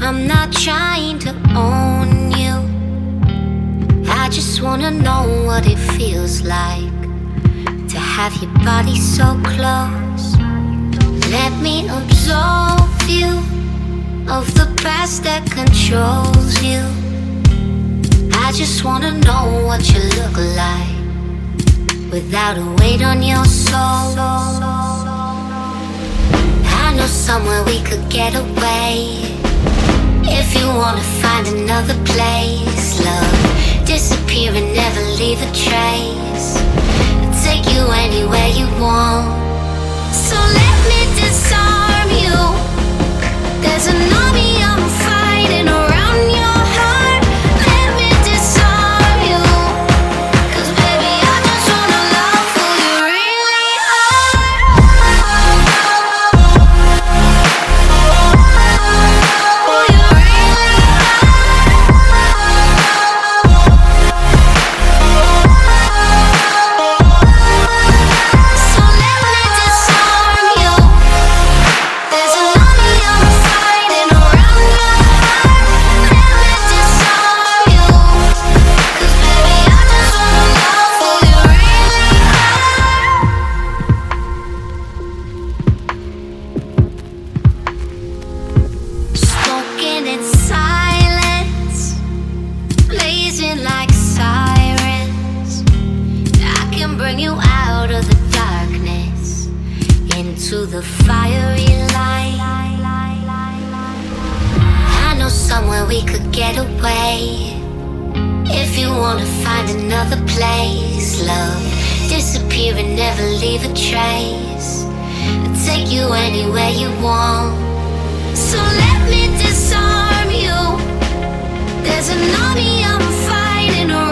I'm not trying to own you. I just wanna know what it feels like to have your body so close. Let me absolve you of the past that controls you. I just wanna know what you look like without a weight on your soul. I know somewhere we could get away. If you wanna find another place, love, disappear and never leave a trace. I'll take you anywhere you want. So let me disarm you. There's an army I'm fighting around your heart. Let me disarm you. 'Cause baby, I just wanna love who you really are. Who you really are. So let me disarm you. There's an army I'm fighting around your heart. Let me disarm you. 'Cause baby, I just wanna love who you really are. Smoking in silence, blazing like sirens. I can bring you out of the darkness into the fiery light. I know somewhere we could get away. If you wanna find another place, love, disappear and never leave a trace. I'll take you anywhere you want. So let me disarm you. There's an army I'm fighting around.